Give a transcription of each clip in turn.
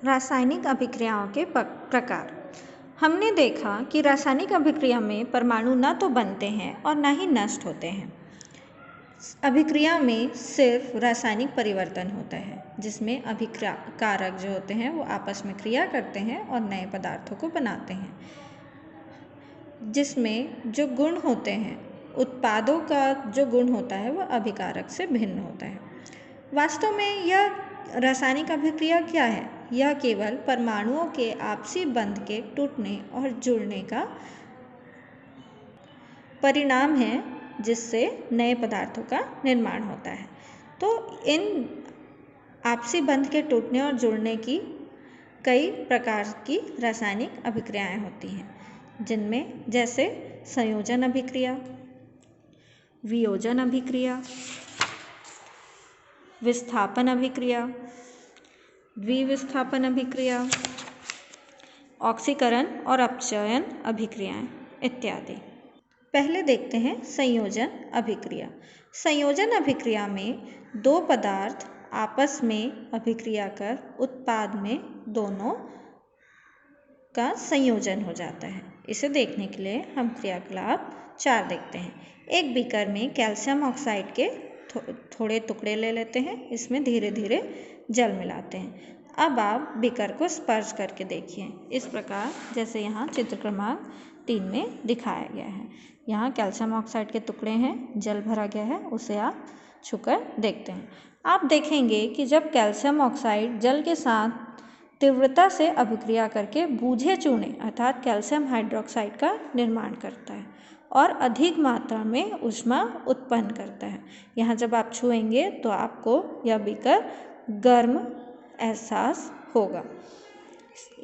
रासायनिक अभिक्रियाओं के प्रकार। हमने देखा कि रासायनिक अभिक्रिया में परमाणु न तो बनते हैं और न ही नष्ट होते हैं। अभिक्रिया में सिर्फ रासायनिक परिवर्तन होता है जिसमें अभिक्रिया कारक जो होते हैं वो आपस में क्रिया करते हैं और नए पदार्थों को बनाते हैं, जिसमें जो गुण होते हैं, उत्पादों का जो गुण होता है वह अभिकारक से भिन्न होता है। वास्तव में यह रासायनिक अभिक्रिया क्या है? यह केवल परमाणुओं के आपसी बंध के टूटने और जुड़ने का परिणाम है जिससे नए पदार्थों का निर्माण होता है। तो इन आपसी बंध के टूटने और जुड़ने की कई प्रकार की रासायनिक अभिक्रियाएं होती हैं, जिनमें जैसे संयोजन अभिक्रिया, वियोजन अभिक्रिया, विस्थापन अभिक्रिया, द्विविस्थापन अभिक्रिया, ऑक्सीकरण और अपचयन अभिक्रियाएं इत्यादि। पहले देखते हैं संयोजन अभिक्रिया। संयोजन अभिक्रिया में दो पदार्थ आपस में अभिक्रिया कर उत्पाद में दोनों का संयोजन हो जाता है। इसे देखने के लिए हम क्रियाकलाप 4 देखते हैं। एक बीकर में कैल्शियम ऑक्साइड के थोड़े टुकड़े ले लेते हैं, इसमें धीरे धीरे जल मिलाते हैं। अब आप बीकर को स्पर्श करके देखिए, इस प्रकार जैसे यहाँ चित्र क्रमांक 3 में दिखाया गया है। यहाँ कैल्शियम ऑक्साइड के टुकड़े हैं, जल भरा गया है, उसे आप छूकर देखते हैं। आप देखेंगे कि जब कैल्शियम ऑक्साइड जल के साथ तीव्रता से अभिक्रिया करके बूझे चूने अर्थात कैल्शियम हाइड्रोक्साइड का निर्माण करता है और अधिक मात्रा में ऊष्मा उत्पन्न करता है। यहाँ जब आप छुएंगे तो आपको यह बीकर गर्म एहसास होगा।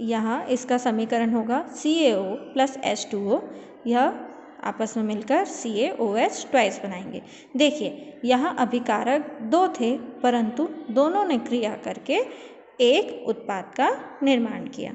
यहाँ इसका समीकरण होगा CaO + H2O, यह आपस में मिलकर CaOH ट्वाइस बनाएंगे। देखिए यहाँ अभिकारक 2 थे, परंतु दोनों ने क्रिया करके एक उत्पाद का निर्माण किया।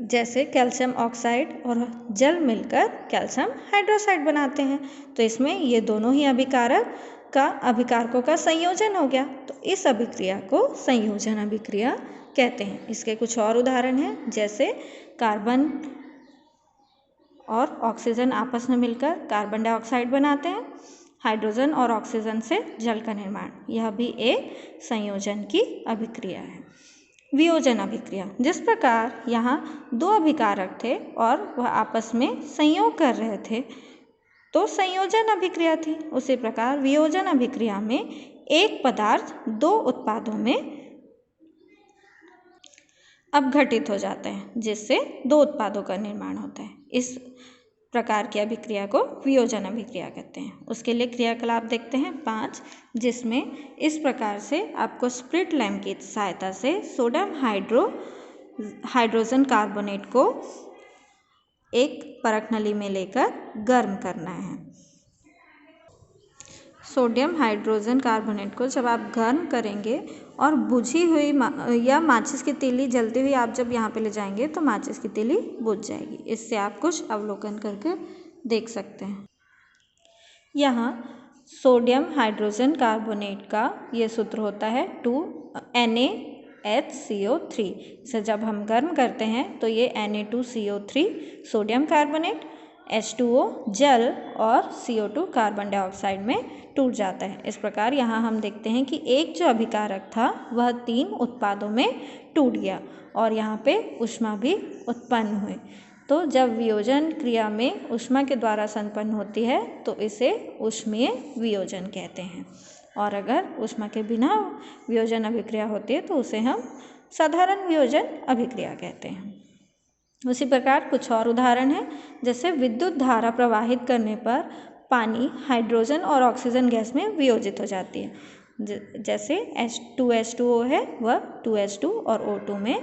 जैसे कैल्शियम ऑक्साइड और जल मिलकर कैल्शियम हाइड्रोक्साइड बनाते हैं, तो इसमें ये दोनों ही अभिकारकों का संयोजन हो गया। तो इस अभिक्रिया को संयोजन अभिक्रिया कहते हैं। इसके कुछ और उदाहरण हैं, जैसे कार्बन और ऑक्सीजन आपस में मिलकर कार्बन डाइऑक्साइड बनाते हैं। हाइड्रोजन और ऑक्सीजन से जल का निर्माण, यह भी एक संयोजन की अभिक्रिया है। वियोजन अभिक्रिया, जिस प्रकार यहाँ 2 अभिकारक थे और वह आपस में संयोग कर रहे थे तो संयोजन अभिक्रिया थी, उसी प्रकार वियोजन अभिक्रिया में एक पदार्थ 2 उत्पादों में अपघटित हो जाता है, जिससे 2 उत्पादों का निर्माण होता है। इस प्रकार की अभिक्रिया को वियोजन अभिक्रिया कहते हैं। उसके लिए क्रियाकलाप देखते हैं 5, जिसमें इस प्रकार से आपको स्प्लिट लैंप की सहायता से सोडियम हाइड्रोजन कार्बोनेट को एक परख नली में लेकर गर्म करना है। सोडियम हाइड्रोजन कार्बोनेट को जब आप गर्म करेंगे और बुझी हुई या माचिस की तीली जलती हुई आप जब यहाँ पे ले जाएंगे तो माचिस की तीली बुझ जाएगी। इससे आप कुछ अवलोकन करके देख सकते हैं। यहाँ सोडियम हाइड्रोजन कार्बोनेट का ये सूत्र होता है 2NaHCO3। इसे जब हम गर्म करते हैं तो ये Na2CO3 सोडियम कार्बोनेट, H2O जल और CO2 कार्बन डाइऑक्साइड में टूट जाता है। इस प्रकार यहाँ हम देखते हैं कि एक जो अभिकारक था वह 3 उत्पादों में टूट गया और यहाँ पे ऊष्मा भी उत्पन्न हुई। तो जब वियोजन क्रिया में ऊष्मा के द्वारा संपन्न होती है तो इसे ऊष्मीय वियोजन कहते हैं, और अगर ऊष्मा के बिना वियोजन अभिक्रिया होती है तो उसे हम साधारण वियोजन अभिक्रिया कहते हैं। उसी प्रकार कुछ और उदाहरण हैं, जैसे विद्युत धारा प्रवाहित करने पर पानी हाइड्रोजन और ऑक्सीजन गैस में वियोजित हो जाती है। जैसे H2H2O है वह 2H2 और O2 में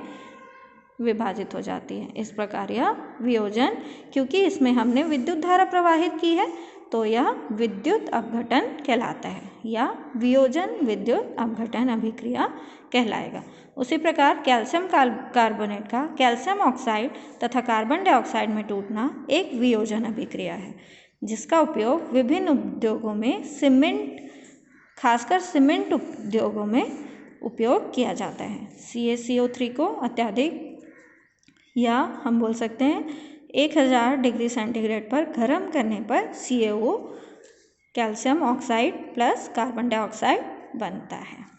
विभाजित हो जाती है। इस प्रकार यह वियोजन, क्योंकि इसमें हमने विद्युत धारा प्रवाहित की है तो यह विद्युत अपघटन कहलाता है या वियोजन विद्युत अपघटन अभिक्रिया कहलाएगा। उसी प्रकार कैल्शियम कार्बोनेट का कैल्शियम ऑक्साइड तथा कार्बन डाइऑक्साइड में टूटना एक वियोजन अभिक्रिया है, जिसका उपयोग विभिन्न उद्योगों में खासकर सीमेंट उद्योगों में उपयोग किया जाता है। CaCO3 को अत्यधिक या हम बोल सकते हैं 1000 डिग्री सेंटीग्रेड पर गर्म करने पर CaO calcium oxide plus carbon dioxide बनता है।